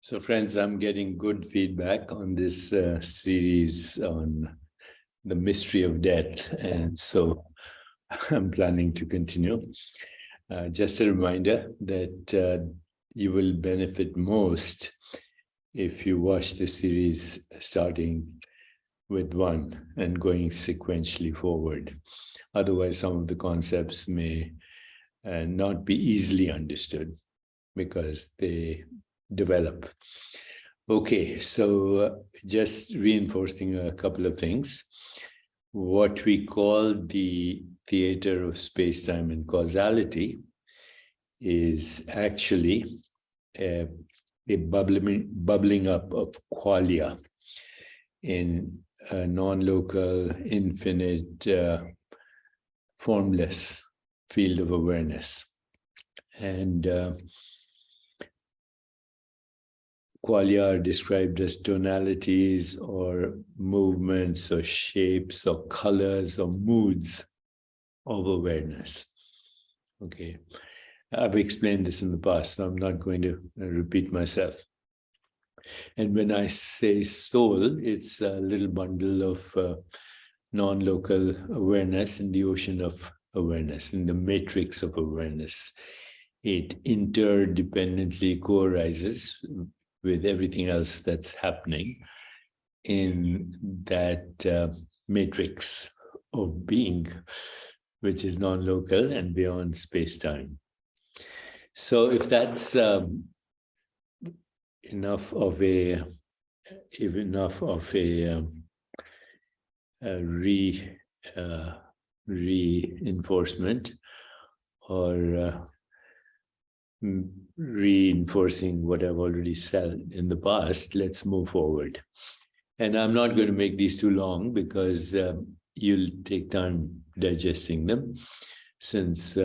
So friends, I'm getting good feedback on this series on the mystery of death. And so I'm planning to continue. Just a reminder that you will benefit most if you watch the series starting with one and going sequentially forward. Otherwise, some of the concepts may not be easily understood because they develop. Okay, so just reinforcing a couple of things. What we call the theater of space-time and causality is actually a bubbling up of qualia in a non-local, infinite, formless field of awareness. And qualia are described as tonalities or movements or shapes or colors or moods of awareness. Okay, I've explained this in the past, so I'm not going to repeat myself. And when I say soul, it's a little bundle of non-local awareness in the ocean of awareness, in the matrix of awareness. It interdependently co-arises with everything else that's happening in that matrix of being, which is non-local and beyond space-time. So if that's enough of a reinforcement or reinforcing what I've already said in the past, let's move forward. And I'm not going to make these too long because you'll take time digesting them, since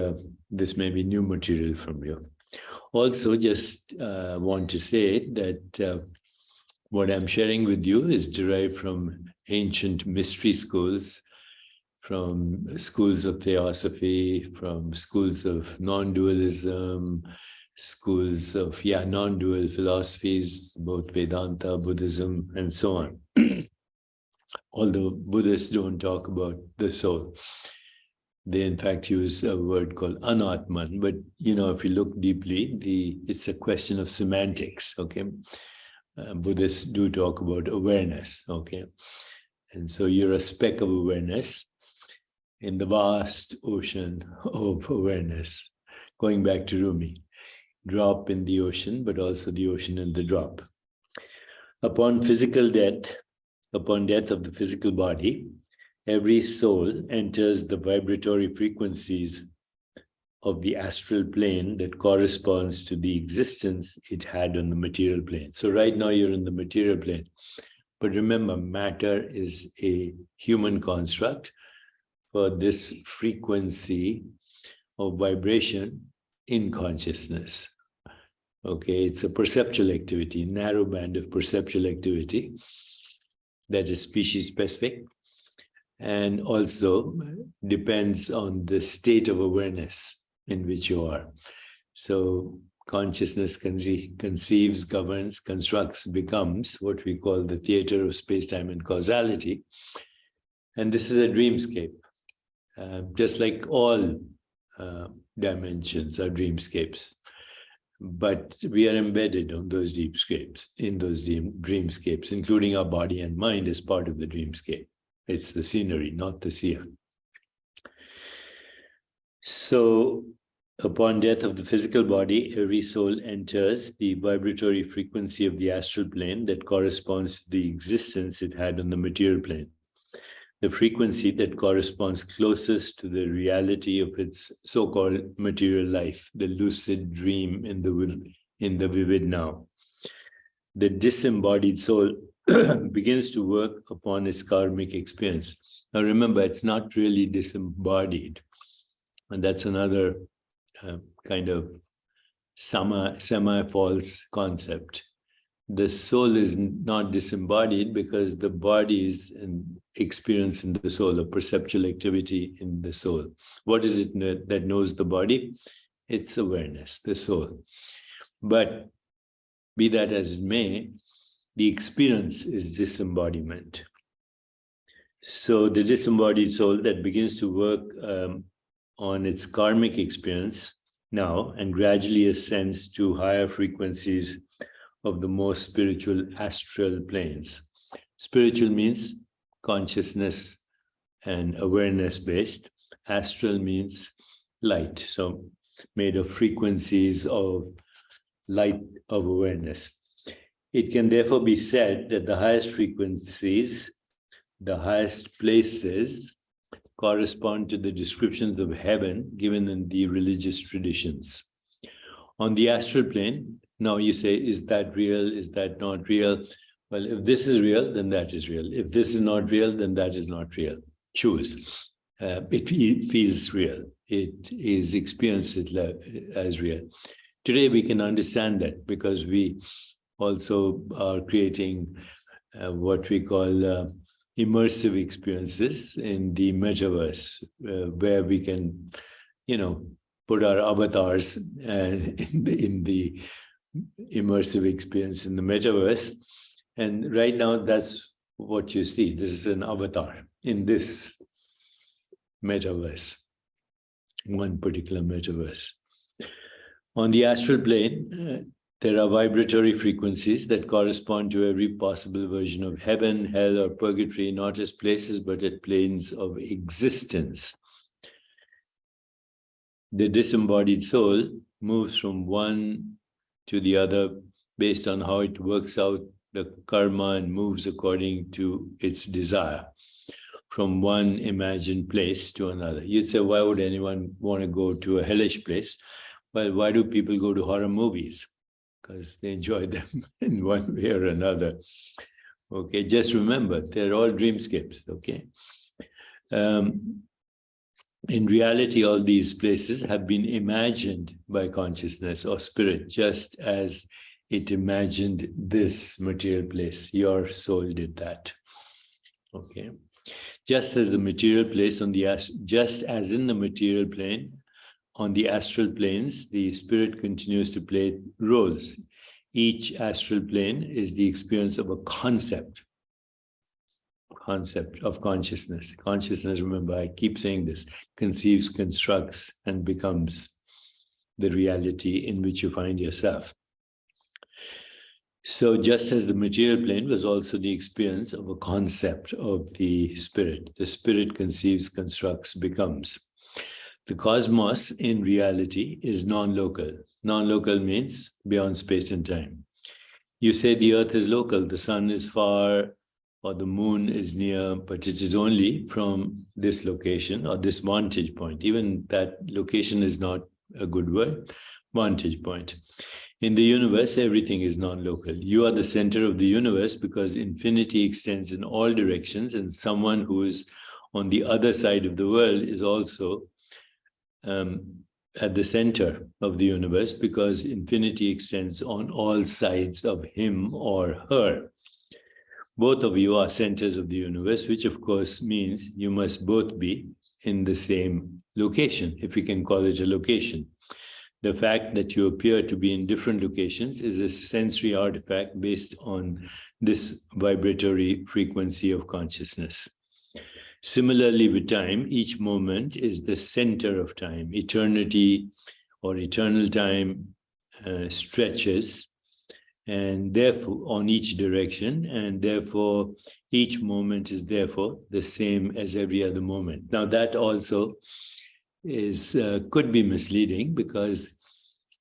this may be new material from you. Also, just want to say that what I'm sharing with you is derived from ancient mystery schools, from schools of theosophy, from schools of non-dualism, schools of non-dual philosophies, both Vedanta, Buddhism, and so on. Although Buddhists don't talk about the soul. They in fact use a word called anatman, but if you look deeply, it's a question of semantics, okay? Buddhists do talk about awareness, okay? And so you're a speck of awareness in the vast ocean of awareness. Going back to Rumi, drop in the ocean, but also the ocean in the drop. Upon death of the physical body, every soul enters the vibratory frequencies of the astral plane that corresponds to the existence it had on the material plane. So right now you're in the material plane. But remember, matter is a human construct for this frequency of vibration in consciousness. Okay, it's a perceptual activity, narrow band of perceptual activity that is species specific and also depends on the state of awareness in which you are. So consciousness conceives, governs, constructs, becomes what we call the theater of space-time and causality. And this is a dreamscape. Just like all dimensions are dreamscapes. But we are embedded on those deepscapes, in those dreamscapes, including our body and mind as part of the dreamscape. It's the scenery, not the seer. So, upon death of the physical body, every soul enters the vibratory frequency of the astral plane that corresponds to the existence it had on the material plane. The frequency that corresponds closest to the reality of its so-called material life, the lucid dream in the vivid now. The disembodied soul begins to work upon its karmic experience. Now remember, it's not really disembodied. And that's another kind of semi-false concept. The soul is not disembodied because the body is an experience in the soul, a perceptual activity in the soul. What is it that knows the body? It's awareness, the soul. But Be that as it may, the experience is disembodiment. So the disembodied soul that begins to work on its karmic experience now and gradually ascends to higher frequencies of the more spiritual astral planes. Spiritual means consciousness and awareness based. Astral means light, so made of frequencies of light of awareness. It can therefore be said that the highest frequencies, the highest places, correspond to the descriptions of heaven given in the religious traditions. On the astral plane, now you say, is that real? Is that not real? Well, if this is real, then that is real. If this is not real, then that is not real. Choose. It feels real. It is experienced as real. Today, we can understand that because we also are creating what we call immersive experiences in the metaverse, where we can, put our avatars in the immersive experience in the metaverse. And right now, that's what you see. This is an avatar in this metaverse, one particular metaverse. On the astral plane, there are vibratory frequencies that correspond to every possible version of heaven, hell, or purgatory, not as places, but at planes of existence. The disembodied soul moves from one to the other based on how it works out the karma and moves according to its desire from one imagined place to another. You'd say, why would anyone want to go to a hellish place? Well, why do people go to horror movies? Because they enjoy them in one way or another. Okay, just remember, they're all dreamscapes, okay? In reality, all these places have been imagined by consciousness or spirit, just as it imagined this material place. Your soul did that, okay? Just as the material place on the just as in the material plane, on the astral planes, the spirit continues to play roles. Each astral plane is the experience of a concept of consciousness. Consciousness, remember, I keep saying this, conceives, constructs, and becomes the reality in which you find yourself. So just as the material plane was also the experience of a concept of the spirit conceives, constructs, becomes. The cosmos in reality is non-local. Non-local means beyond space and time. You say the earth is local, the sun is far, or the moon is near, but it is only from this location or this vantage point. Even that location is not a good word, vantage point. In the universe, everything is non-local. You are the center of the universe because infinity extends in all directions, and someone who is on the other side of the world is also at the center of the universe because infinity extends on all sides of him or her. Both of you are centers of the universe, which of course means you must both be in the same location, if we can call it a location. The fact that you appear to be in different locations is a sensory artifact based on this vibratory frequency of consciousness. Similarly, with time, each moment is the center of time. Eternity or eternal time stretches, and therefore on each direction, and therefore each moment is therefore the same as every other moment. Now that also is could be misleading because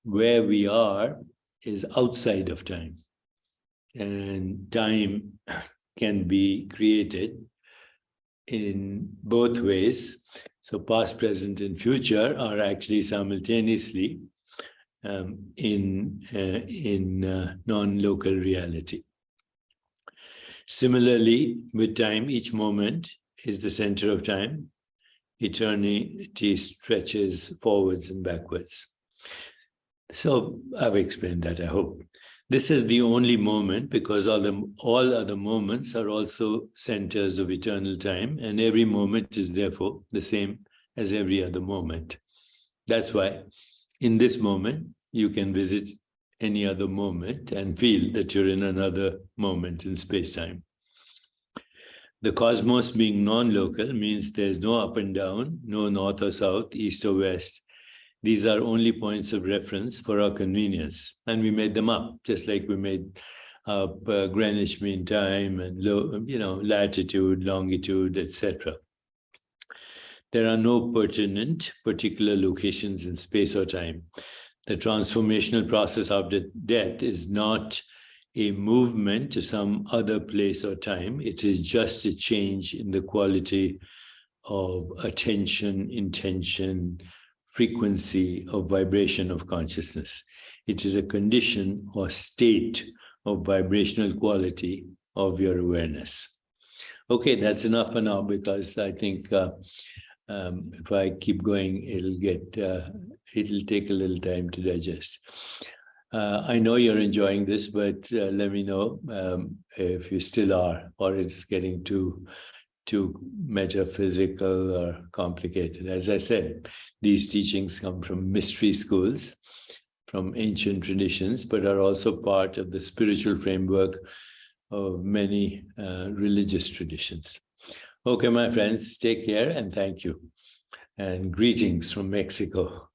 where we are is outside of time, and time can be created in both ways. So past, present, and future are actually simultaneously in non-local reality. Similarly, with time, each moment is the center of time. Eternity stretches forwards and backwards. So I've explained that, I hope. This is the only moment because all other moments are also centers of eternal time, and every moment is therefore the same as every other moment. That's why in this moment, you can visit any other moment and feel that you're in another moment in space-time. The cosmos being non-local means there's no up and down, no north or south, east or west. These are only points of reference for our convenience. And we made them up, just like we made up Greenwich Mean Time and latitude, longitude, etc. There are no pertinent particular locations in space or time. The transformational process after death is not a movement to some other place or time. It is just a change in the quality of attention, intention, frequency of vibration of consciousness. It is a condition or state of vibrational quality of your awareness. Okay, that's enough for now, because I think if I keep going, it'll take a little time to digest. I know you're enjoying this, but let me know if you still are, or it's getting too metaphysical or complicated. As I said, these teachings come from mystery schools, from ancient traditions, but are also part of the spiritual framework of many religious traditions. Okay, my friends, take care and thank you. And greetings from Mexico.